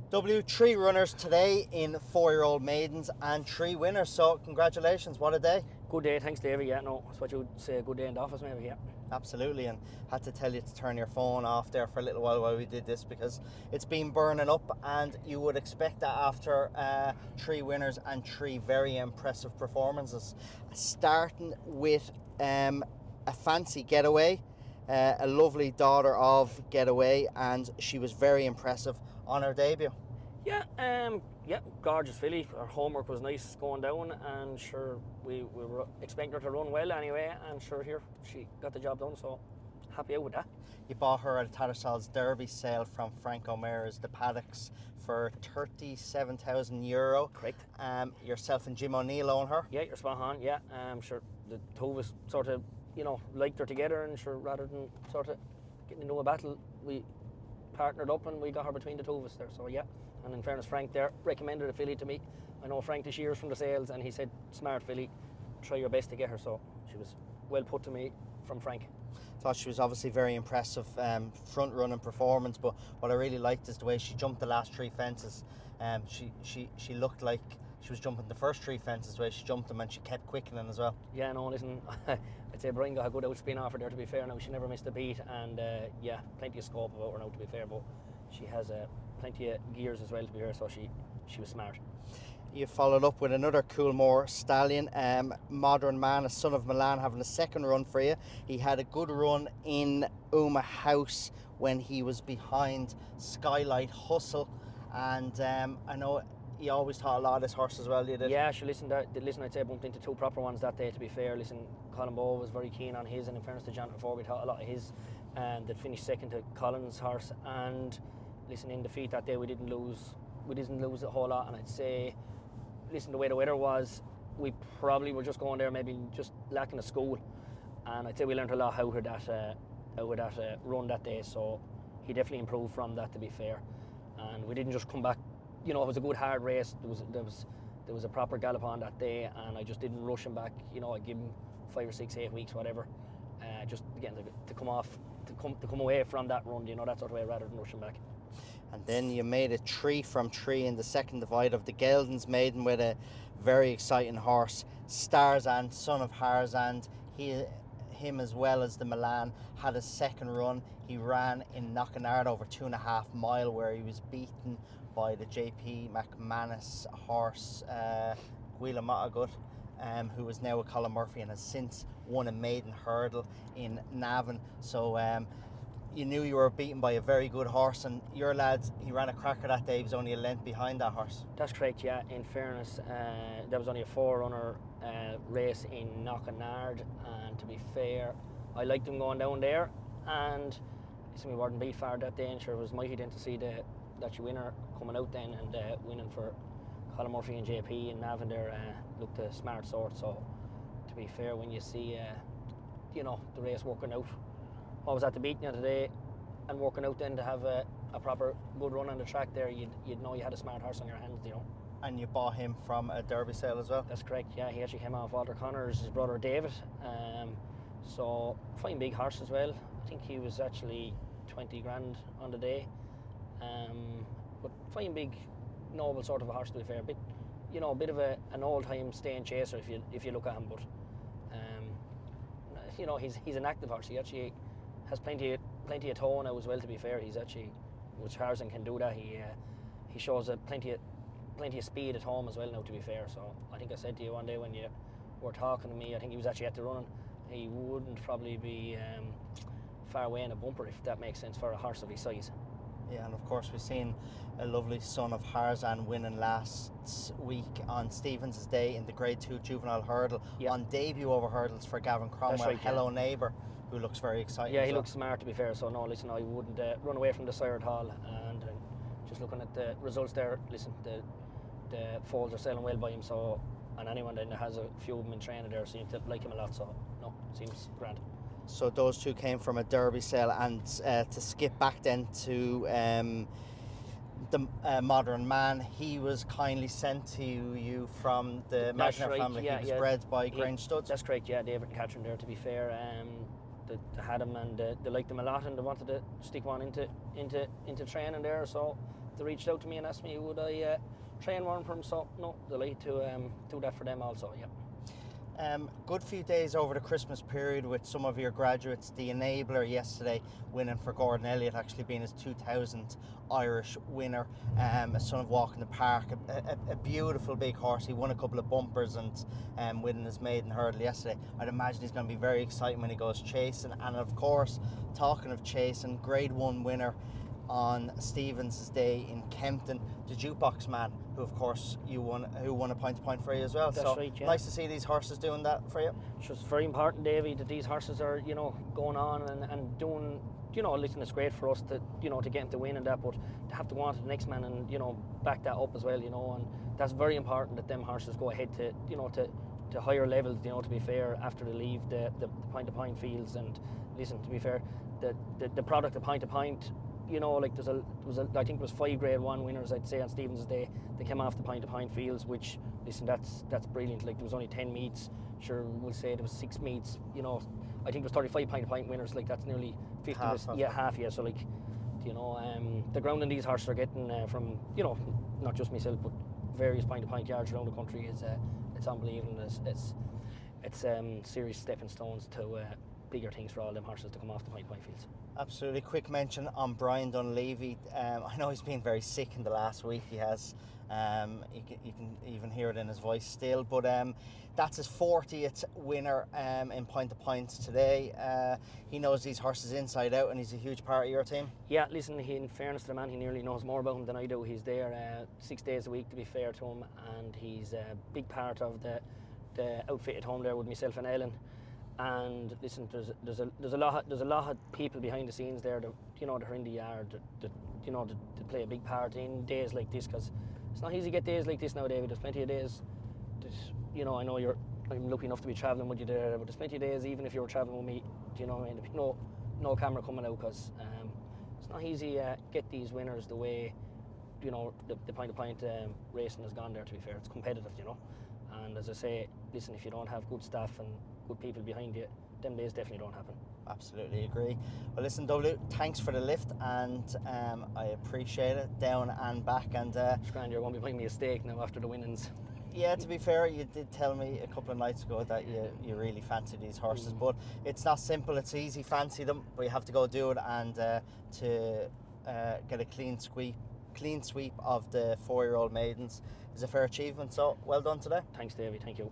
Three runners today in 4-year-old maidens and 3 winners, so congratulations, what a day. Good day, thanks David. Yeah, no, that's what you would say, a good day in the office maybe, yeah. Absolutely, and had to tell you to turn your phone off there for a little while we did this because it's been burning up, and you would expect that after 3 winners and 3 very impressive performances. Starting with a fancy Getaway, a lovely daughter of Getaway, and she was very impressive on her debut. Yeah, gorgeous filly. Her homework was nice going down, and sure, we were expecting her to run well anyway, and sure, here, she got the job done, so happy out with that. You bought her at Tattersall's Derby sale from Frank O'Meara's The Paddocks for €37,000. Correct. Yourself and Jim O'Neill own her. Yeah, you're spot on, yeah. Sure, the two of us sort of, liked her together, and sure, rather than sort of getting into a battle, we partnered up and we got her between the two of us there, so yeah. And in fairness, Frank there recommended a filly to me. I know Frank this year's from the sales, and he said, smart filly, try your best to get her, so she was well put to me from Frank. Thought she was obviously very impressive front running performance, but what I really liked is the way she jumped the last 3 fences. She looked like she was jumping the first 3 fences, the way she jumped them, and she kept quickening as well. Yeah, no, listen, I'd say Brian got a good outspin off her there, to be fair. Now, she never missed a beat, and yeah, plenty of scope about her now, to be fair, but she has plenty of gears as well, to be fair, so she was smart. You followed up with another Coolmore stallion, Modern Man, a son of Milan, having a second run for you. He had a good run in Uma House when he was behind Skylight Hustle, and I know you always thought a lot of this horse as well, you did? Yeah, sure, listen, I'd say I bumped into 2 proper ones that day, to be fair. Listen, Colin Bowe was very keen on his, and in fairness to John before, we thought a lot of his, and they'd finished second to Colin's horse, and listen, in defeat that day we didn't lose a whole lot, and I'd say, listen, the way the weather was, we probably were just going there maybe just lacking a school, and I'd say we learned a lot out of that run that day, so he definitely improved from that, to be fair. And we didn't just come back, it was a good hard race. There was a proper gallop on that day, and I just didn't rush him back. I'd give him 5 or 6, 8 weeks, whatever, just again to come away from that run, that sort of way, rather than rushing back. And then you made it 3 from 3 in the second divide of the Geldens Maiden with a very exciting horse, Starand, son of Harzand. Him as well as the Milan had a second run. He ran in Knockanard over 2.5 mile, where he was beaten by the JP McManus horse, Gwila Matagut, who is now with Colin Murphy and has since won a maiden hurdle in Navan. So you knew you were beaten by a very good horse, and your lads, he ran a cracker that day. He was only a length behind that horse. That's correct, yeah. In fairness, there was only a 4-runner race in Knockanard, and to be fair, I liked him going down there, and listen, we weren't beat far that day, and sure, it was mighty then to see that you winner coming out then and winning for Colin Murphy and JP and Navan there looked a smart sort. So to be fair, when you see the race working out, I was at the beating today, and working out then to have a proper good run on the track there, you'd know you had a smart horse on your hands, And you bought him from a Derby sale as well? That's correct, yeah. He actually came off Walter Connors, his brother David. So fine big horse as well. I think he was actually 20 grand on the day. But fine big noble sort of a horse, to be fair. Bit of an old time staying chaser if you look at him, but he's an active horse. He actually has plenty of toe now as well, to be fair. He's actually, which Harzand can do that, he shows plenty of speed at home as well now, to be fair. So I think I said to you one day when you were talking to me, I think he was actually at the running, he wouldn't probably be far away in a bumper, if that makes sense, for a horse of his size. Yeah, and of course we've seen a lovely son of Harzand winning last week on Stevens' Day in the Grade 2 Juvenile Hurdle, on debut over hurdles for Gavin Cromwell. Right, Hello Neighbour, who looks very exciting. Yeah, he looks smart, to be fair, so no, listen, I wouldn't run away from the Sired Hall, and just looking at the results there, listen, the foals are selling well by him, so, and anyone that has a few of them in training there seems to like him a lot, so no, seems grand. So those 2 came from a Derby sale, and to skip back then to the Modern Man, he was kindly sent to you from the Magner family. Yeah, he was bred by Grange Studs. That's correct, yeah, David and Catherine there, to be fair. They had him, and they liked him a lot, and they wanted to stick one into training there, so they reached out to me and asked me would I train one for them. So no, delighted to do that for them also. Yeah. Good few days over the Christmas period with some of your graduates. The Enabler yesterday winning for Gordon Elliott, actually being his 2000th Irish winner. A Son of Walk in the Park, a beautiful big horse. He won a couple of bumpers and winning his maiden hurdle yesterday. I'd imagine he's going to be very exciting when he goes chasing. And of course, talking of chasing, Grade 1 winner on Stevens' day in Kempton, the Jukebox Man, who of course who won a point for you as well. That's right, yeah. Nice to see these horses doing that for you. It's just very important, Davey, that these horses are, going on and doing, listen, it's great for us to, to get them to win and that, but to have to go on to the next man and, back that up as well, and that's very important that them horses go ahead to, to higher levels, to be fair, after they leave the point-to-point fields. And listen, to be fair, the product of point-to-point, like I think it was 5 Grade 1 winners, I'd say, on Stevens' day. They came off the point-to-point fields, which, listen, that's brilliant. Like, there was only 10 meets. Sure, we'll say there was 6 meets. I think there was 35 point-to-point winners. Like, that's nearly 50. Half. Yeah. So, like, the grounding these horses are getting from, not just myself, but various point-to-point yards around the country is it's unbelievable. It's serious stepping stones to bigger things for all them horses to come off the point-to-point fields. Absolutely. Quick mention on Brian Dunleavy. I know he's been very sick in the last week. He has. You can even hear it in his voice still. But that's his 40th winner in point-to-points today. He knows these horses inside out, and he's a huge part of your team. Yeah, listen, in fairness to the man, he nearly knows more about him than I do. He's there 6 days a week, to be fair to him, and he's a big part of the outfit at home there with myself and Ellen. And listen, there's a lot of people behind the scenes there that that are in the yard that play a big part in days like this, because it's not easy to get days like this now, David. There's plenty of days that I know I'm lucky enough to be travelling with you there, but there's plenty of days even if you were travelling with me, no camera coming out, because it's not easy get these winners the way the point-to-point racing has gone there. To be fair, it's competitive, and as I say, listen, if you don't have good staff and good people behind you, them days definitely don't happen. Absolutely agree. Well, listen, W, thanks for the lift, and I appreciate it, down and back. And Starand, you're going to be buying me a steak now after the winnings. Yeah, to be fair, you did tell me a couple of nights ago that you really fancy these horses, but it's not simple. It's easy, fancy them, but you have to go do it, and to get a clean sweep of the 4-year-old maidens is a fair achievement. So well done today. Thanks, Davey. Thank you.